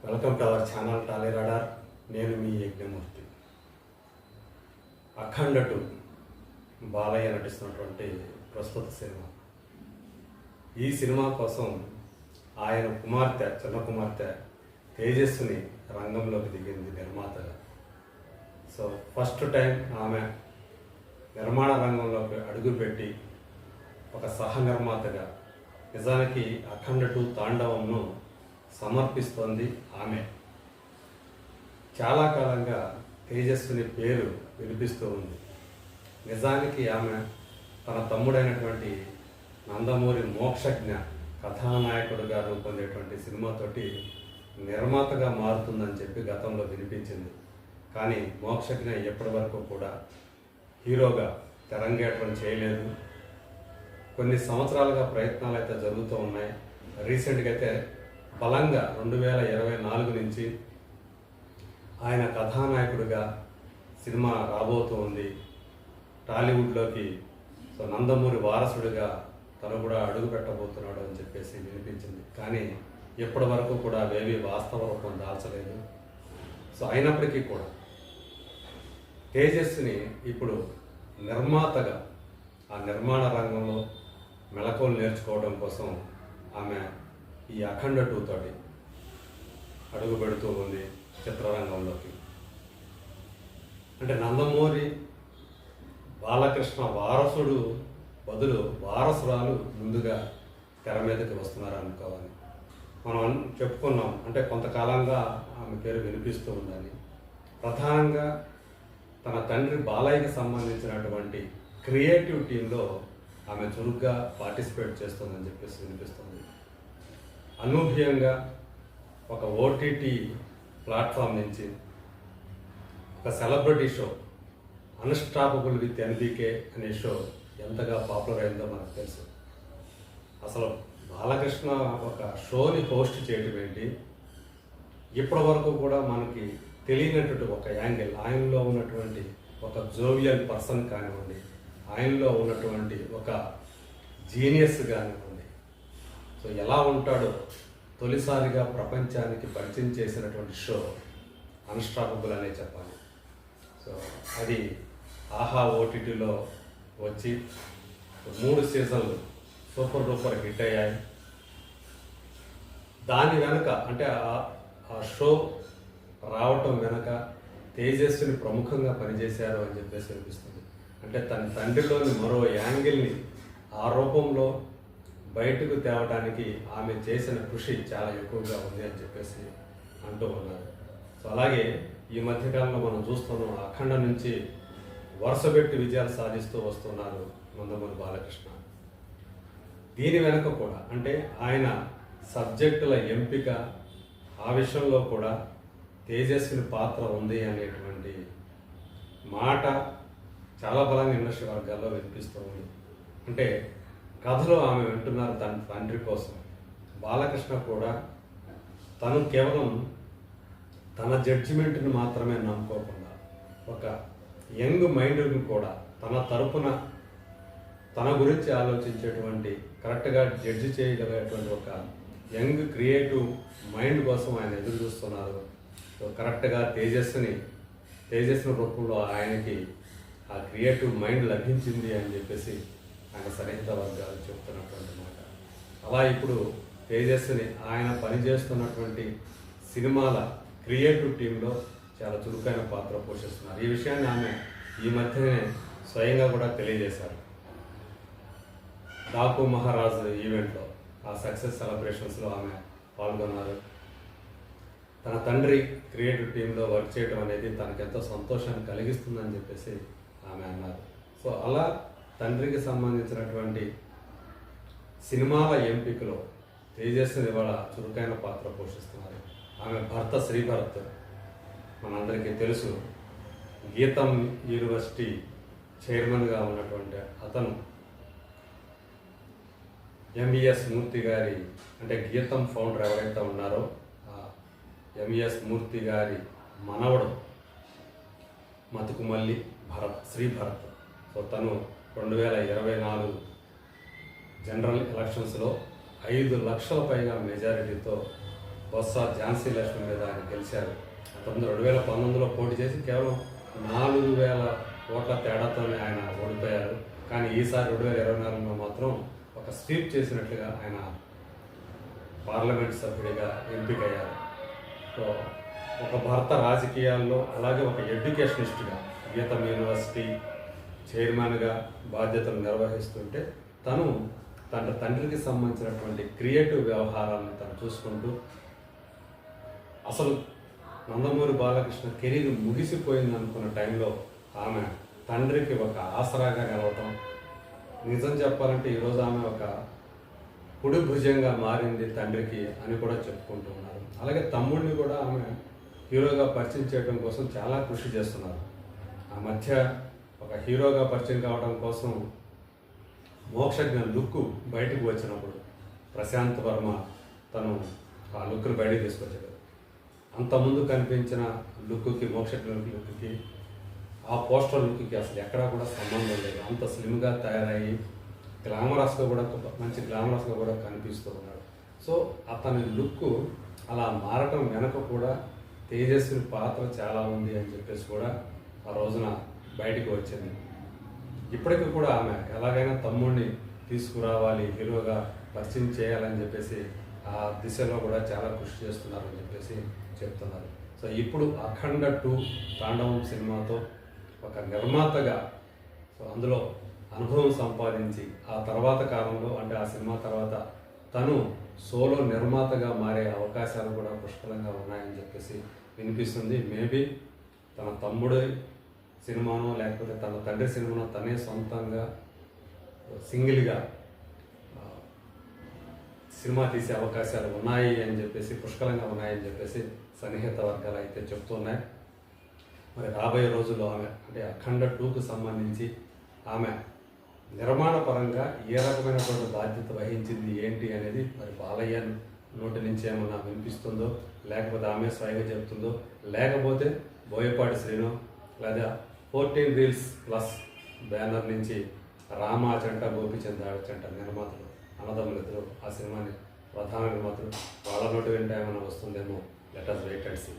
Welcome to our channel Tally radar. నేను మీ యజ్ఞమూర్తి. అఖండ 2 బాలయ్య నటిస్తున్నటువంటి ప్రస్తుత cinema. ఈ సినిమా కోసం ఆయన కుమార్తె, చిన్న కుమార్తె తేజస్సుని రంగంలోకి దిగింది నిర్మాతగా. సో ఫస్ట్ టైం ఆమె నిర్మాణ రంగంలోకి అడుగుపెట్టి ఒక సహ నిర్మాతగా నిజానికి అఖండ 2 తాండవంను సమర్పిస్తోంది ఆమె. చాలా కాలంగా తేజస్విని పేరు వినిపిస్తూ ఉంది. నిజానికి ఆమె తన తమ్ముడైనటువంటి నందమూరి మోక్షజ్ఞ కథానాయకుడిగా రూపొందేటువంటి సినిమాతోటి నిర్మాతగా మారుతుందని చెప్పి గతంలో వినిపించింది. కానీ మోక్షజ్ఞ ఎప్పటి వరకు కూడా హీరోగా తెరంగేట్రం చేయలేదు. కొన్ని సంవత్సరాలుగా ప్రయత్నాలు అయితే జరుగుతూ ఉన్నాయి. రీసెంట్గా అయితే బలంగా 2024 నుంచి ఆయన కథానాయకుడిగా సినిమా రాబోతూ ఉంది. టాలీవుడ్లోకి సో నందమూరి వారసుడిగా తను కూడా అడుగు పెట్టబోతున్నాడు అని చెప్పేసి వినిపించింది. కానీ ఇప్పటి వరకు కూడా అవేవి వాస్తవ రూపం దాల్చలేదు. సో అయినప్పటికీ కూడా తేజస్సుని ఇప్పుడు నిర్మాతగా ఆ నిర్మాణ రంగంలో మెళకువలు నేర్చుకోవడం కోసం ఆమె ఈ అఖండ 2 తోటి అడుగు పెడుతూ ఉంది చిత్రరంగంలోకి. అంటే నందమూరి బాలకృష్ణ వారసుడు బదులు వారసురాలు ముందుగా తెర మీదకి వస్తున్నారు అనుకోవాలి. మనం చెప్పుకున్నాం, అంటే కొంతకాలంగా ఆమె పేరు వినిపిస్తూ ఉందని. ప్రధానంగా తన తండ్రి బాలయ్యకి సంబంధించినటువంటి క్రియేటివ్ టీంలో ఆమె చురుగ్గా పార్టిసిపేట్ చేస్తుందని చెప్పేసి వినిపిస్తుంది. అనూహ్యంగా ఒక ఓటీటీ ప్లాట్ఫామ్ నుంచి ఒక celebrity show unstoppable with NBK అనే షో ఎంతగా పాపులర్ అయిందో మనకు తెలుసు. అసలు బాలకృష్ణ ఒక షోని హోస్ట్ చేయడం ఏంటి, ఇప్పటి వరకు కూడా మనకి తెలియనటువంటి ఒక యాంగిల్, ఆయనలో ఉన్నటువంటి ఒక జోవియల్ పర్సన్ కానివ్వండి, ఆయనలో ఉన్నటువంటి ఒక జీనియస్ కానివ్వండి, సో ఎలా ఉంటాడో తొలిసారిగా ప్రపంచానికి పరిచయం చేసినటువంటి షో అన్స్టాపబుల్ అనే చెప్పాలి. సో అది ఆహా ఓటీటీలో వచ్చి 3 సీజన్లు సూపర్ డూపర్ హిట్ అయ్యాయి. దాని వెనక అంటే ఆ షో రావటం వెనక తేజస్విని ప్రముఖంగా పనిచేశారు అని చెప్పేసి అనిపిస్తుంది. అంటే తన తండ్రిలోని మరో యాంగిల్ని ఆ రూపంలో బయటకు తేవడానికి ఆమె చేసిన కృషి చాలా ఎక్కువగా ఉంది అని చెప్పేసి అంటూ ఉన్నారు. సో అలాగే ఈ మధ్యకాలంలో మనం చూస్తున్నాం, అఖండ నుంచి వరుసపెట్టి విజయాలు సాధిస్తూ వస్తున్నారు నందమూరి బాలకృష్ణ. దీని వెనక కూడా అంటే ఆయన సబ్జెక్టుల ఎంపిక, ఆ విషయంలో కూడా తేజస్విని పాత్ర ఉంది అనేటువంటి మాట చాలా బలంగా ఇండస్ట్రీ వర్గాల్లో వినిపిస్తూ ఉంది. అంటే కథలో ఆమె వింటున్నారు తన తండ్రి కోసం. బాలకృష్ణ కూడా తను కేవలం తన జడ్జిమెంట్ని మాత్రమే నమ్ముకోకుండా ఒక యంగ్ మైండ్ని కూడా తన తరపున తన గురించి ఆలోచించేటువంటి, కరెక్ట్గా జడ్జి చేయగలిగేటువంటి ఒక యంగ్ క్రియేటివ్ మైండ్ కోసం ఆయన ఎదురు చూస్తున్నారు. సో కరెక్ట్గా తేజస్సుని రూపంలో ఆయనకి ఆ క్రియేటివ్ మైండ్ లభించింది అని చెప్పేసి ఆయన సన్నిహిత వర్గాలు చెప్తున్నటువంటి మాట. అలా ఇప్పుడు తేజస్సుని ఆయన పనిచేస్తున్నటువంటి సినిమాల క్రియేటివ్ టీంలో చాలా చురుకైన పాత్ర పోషిస్తున్నారు. ఈ విషయాన్ని ఆమె ఈ మధ్యనే స్వయంగా కూడా తెలియజేశారు. డాకు మహారాజ్ ఈవెంట్లో, ఆ సక్సెస్ సెలబ్రేషన్స్లో ఆమె పాల్గొన్నారు. తన తండ్రి క్రియేటివ్ టీంలో వర్క్ చేయడం అనేది తనకెంతో సంతోషాన్ని కలిగిస్తుందని చెప్పేసి ఆమె అన్నారు. సో అలా తండ్రికి సంబంధించినటువంటి సినిమాల ఎంపికలో తేజస్విని ఇవాళ చురుకైన పాత్ర పోషిస్తున్నారు. ఆమె భర్త శ్రీభరత్ మనందరికీ తెలుసు, గీతం యూనివర్సిటీ చైర్మన్గా ఉన్నటువంటి అతను ఎంవిఎస్ మూర్తి గారి, అంటే గీతం ఫౌండర్ ఎవరైతే ఉన్నారో ఆ ఎంవిఎస్ మూర్తి గారి మనవడు మతుకుమల్లి శ్రీభరత్. సో తను 2024 జనరల్ ఎలక్షన్స్లో 5 లక్షల పైగా మెజారిటీతో బొత్స ఝాన్సీ లక్ష్మి మీద ఆయన గెలిచారు. అంతకుముందు 2019లో పోటీ చేసి కేవలం 4,000 ఓట్ల తేడాతోనే ఆయన ఓడిపోయారు. కానీ ఈసారి 2024లో మాత్రం ఒక స్వీప్ చేసినట్లుగా ఆయన పార్లమెంట్ సభ్యుడిగా ఎంపికయ్యారు. సో ఒక భర్త రాజకీయాల్లో, అలాగే ఒక ఎడ్యుకేషనిస్ట్గా గీతం యూనివర్సిటీ చైర్మన్గా బాధ్యతలు నిర్వహిస్తుంటే తను తన తండ్రికి సంబంధించినటువంటి క్రియేటివ్ వ్యవహారాలను తను చూసుకుంటూ అసలు నందమూరి బాలకృష్ణ కెరీర్ ముగిసిపోయింది అనుకున్న టైంలో ఆమె తండ్రికి ఒక ఆసరాగా నిలవటం, నిజం చెప్పాలంటే ఈరోజు ఆమె ఒక కుడి భుజంగా మారింది తండ్రికి అని కూడా చెప్పుకుంటూ ఉన్నారు. అలాగే తమ్ముడిని కూడా ఆమె హీరోగా పరిచయం చేయడం కోసం చాలా కృషి చేస్తున్నారు. ఆ మధ్య ఒక హీరోగా పరిచయం కావడం కోసం మోక్షజ్ఞ లుక్ బయటకు వచ్చినప్పుడు ప్రశాంత్ వర్మ తను ఆ లుక్ను బయటకు తీసుకొచ్చాడు. అంతకుముందు కనిపించిన లుక్కి, మోక్షజ్ఞ లుక్కి, ఆ పోస్టర్ లుక్కి అసలు ఎక్కడా కూడా సంబంధం లేదు. అంత స్లిమ్గా తయారయ్యి గ్లామరస్గా కూడా, మంచి గ్లామరస్గా కూడా కనిపిస్తూ ఉన్నాడు. సో అతని లుక్ అలా మారటం వెనక కూడా తేజస్వి పాత్ర చాలా ఉంది అని చెప్పేసి కూడా ఆ రోజున బయటకు వచ్చింది. ఇప్పటికీ కూడా ఆమె ఎలాగైనా తమ్ముడిని తీసుకురావాలి, హీరోగా పరిచయం చేయాలని చెప్పేసి ఆ దిశలో కూడా చాలా కృషి చేస్తున్నారని చెప్పేసి చెప్తున్నారు. సో ఇప్పుడు అఖండ 2 తాండవం సినిమాతో ఒక నిర్మాతగా, సో అందులో అనుభవం సంపాదించి ఆ తర్వాత కాలంలో, అంటే ఆ సినిమా తర్వాత తను సోలో నిర్మాతగా మారే అవకాశాలు కూడా పుష్కలంగా ఉన్నాయని చెప్పేసి వినిపిస్తుంది. మేబీ తన తమ్ముడు సినిమానో లేకపోతే తన తండ్రి సినిమానో తనే సొంతంగా సింగిల్గా సినిమా తీసే అవకాశాలు ఉన్నాయి అని చెప్పేసి, పుష్కలంగా ఉన్నాయని చెప్పేసి సన్నిహిత వర్గాలు అయితే చెప్తున్నాయి. మరి రాబోయే రోజుల్లో ఆమె, అంటే అఖండ 2కు సంబంధించి ఆమె నిర్మాణ పరంగా ఏ రకమైనటువంటి బాధ్యత వహించింది ఏంటి అనేది మరి బాలయ్య నోటి నుంచి ఏమన్నా వినిపిస్తుందో, లేకపోతే ఆమె స్వయంగా చెప్తుందో, లేకపోతే బోయపాటి శ్రీను లేదా 14 Reels Plus బ్యానర్ నుంచి రామాచంట, గోపిచంద్ ఆడచంట నిర్మాతలు, అన్నదమ్ములిద్దరు ఆ సినిమాని ప్రధాన నిర్మాతలు, వాళ్ళ నోటి వెంట ఏమైనా వస్తుందేమో. Let us wait and see.